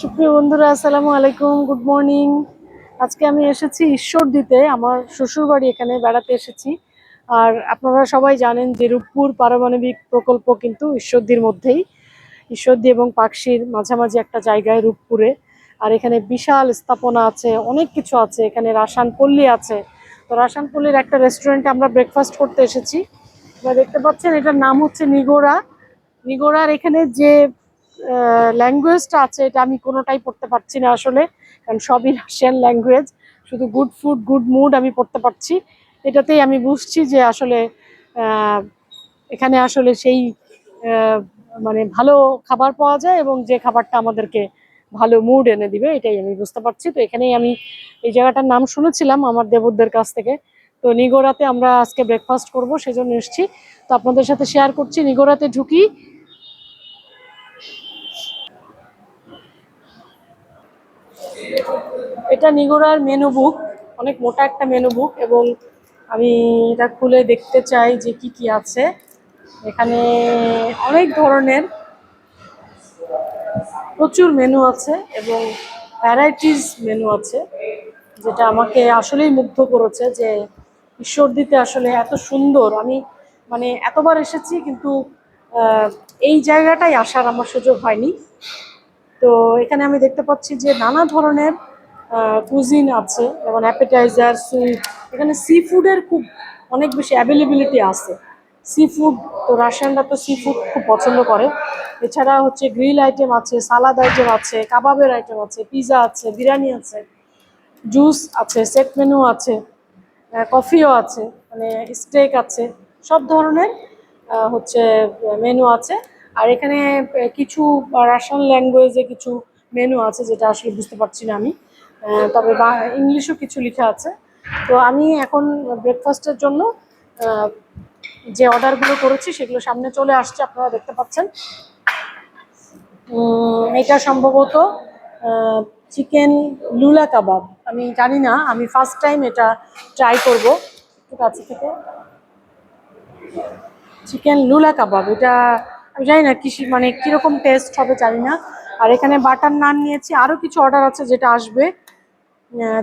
সুপ্রিয় বন্ধুরা, আসসালামু আলাইকুম, গুড মর্নিং। আজকে আমি এসেছি ঈশ্বরদীতে, আমার শ্বশুর বাড়ি, এখানে বেড়াতে এসেছি। আর আপনারা সবাই জানেন যে রূপপুর পারমাণবিক প্রকল্প কিন্তু ঈশ্বরদীর মধ্যেই, ঈশ্বরদী এবং পাকশির মাঝামাঝি একটা জায়গায় রূপপুরে। আর এখানে বিশাল স্থাপনা আছে, অনেক কিছু আছে, এখানে রাসানপল্লী আছে। তো রাসানপল্লীর একটা রেস্টুরেন্টে আমরা ব্রেকফাস্ট করতে এসেছি। আপনারা দেখতে পাচ্ছেন এটার নাম হচ্ছে নিগোরা। নিগোরার এখানে যে ল্যাঙ্গুয়েজটা আছে এটা আমি কোনোটাই পড়তে পারছি না আসলে, কারণ সবই রাশিয়ান ল্যাঙ্গুয়েজ। শুধু গুড ফুড গুড মুড আমি পড়তে পারছি। এটাতেই আমি বুঝছি যে আসলে এখানে আসলে সেই মানে ভালো খাবার পাওয়া যায় এবং যে খাবারটা আমাদেরকে ভালো মুড এনে দিবে, এটাই আমি বুঝতে পারছি। তো এখানেই আমি এই জায়গাটার নাম শুনেছিলাম আমার দেবরদের কাছ থেকে। তো নিগোরাতে আমরা আজকে ব্রেকফাস্ট করব, সেজন্য এসেছি। তো আপনাদের সাথে শেয়ার করছি। নিগোরাতে ঢুকি। এটা নিগোরার মেনু বুক, অনেক মোটা একটা মেনু বুক, এবং আমি এটা খুলে দেখতে চাই যে কি কি আছে এখানে। অনেক ধরনের প্রচুর মেনু আছে এবং ভ্যারাইটিস মেনু আছে, যেটা আমাকে আসলেই মুগ্ধ করেছে যে ঈশ্বরদীতে আসলে এত সুন্দর। আমি মানে এতবার এসেছি কিন্তু আহ, এই জায়গাটাই আসার আমার সুযোগ হয়নি। তো এখানে আমি দেখতে পাচ্ছি যে নানা ধরনের কুজিন আছে, যেমন অ্যাপেটাইজার, স্যুপ। এখানে সি ফুডের খুব অনেক বেশি অ্যাভেলেবিলিটি আছে। সি ফুড, তো রাশিয়ানরা তো সি ফুড খুব পছন্দ করে। এছাড়া হচ্ছে গ্রিল আইটেম আছে, সালাদ আইটেম আছে, কাবাবের আইটেম আছে, পিৎজা আছে, বিরিয়ানি আছে, জুস আছে, সেট মেনু আছে, কফিও আছে, মানে স্টেক আছে, সব ধরনের হচ্ছে মেনু আছে। আর এখানে কিছু রাশিয়ান ল্যাঙ্গুয়েজে কিছু মেনু আছে যেটা আসলে বুঝতে পারছি না আমি, তবে ইংলিশও কিছু লেখা আছে। তো আমি এখন ব্রেকফাস্টের জন্য আহ, যে অর্ডারগুলো করেছি সেগুলো সামনে চলে আসছে, আপনারা দেখতে পাচ্ছেন। এটা সম্ভবত চিকেন লুলা কাবাব। আমি জানি না, আমি ফার্স্ট টাইম এটা ট্রাই করব। একটু কাছে থেকে চিকেন লুলা কাবাব, এটা আমি জানি না কি মানে কীরকম টেস্ট হবে জানি না। আর এখানে বাটার নান নিয়েছি, আরও কিছু অর্ডার আছে যেটা আসবে।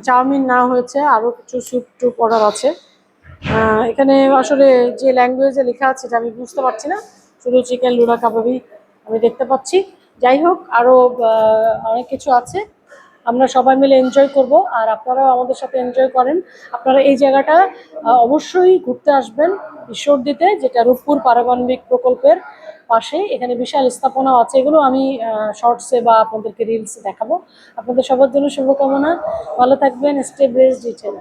চাউমিন না হয়েছে, আরও কিছু স্যুপ টুপ অর্ডার আছে। এখানে আসলে যে ল্যাঙ্গুয়েজে লেখা আছে এটা আমি বুঝতে পারছি না, শুধু চিকেন লুলা কাবাবই আমি দেখতে পাচ্ছি। যাই হোক, আরও অনেক কিছু আছে, আমরা সবাই মিলে এনজয় করব। আর আপনারাও আমাদের সাথে এনজয় করেন। আপনারা এই জায়গাটা অবশ্যই ঘুরতে আসবেন, ঈশ্বরদীতে, যেটা রূপপুর পারমাণবিক প্রকল্পের পাশে। এখানে বিশাল স্থাপনাও আছে, এগুলো আমি শর্টসে বা আপনাদেরকে রিলসে দেখাবো। আপনাদের সবার জন্য শুভকামনা, ভালো থাকবেন, স্টে বেস্ট, ডিটেল।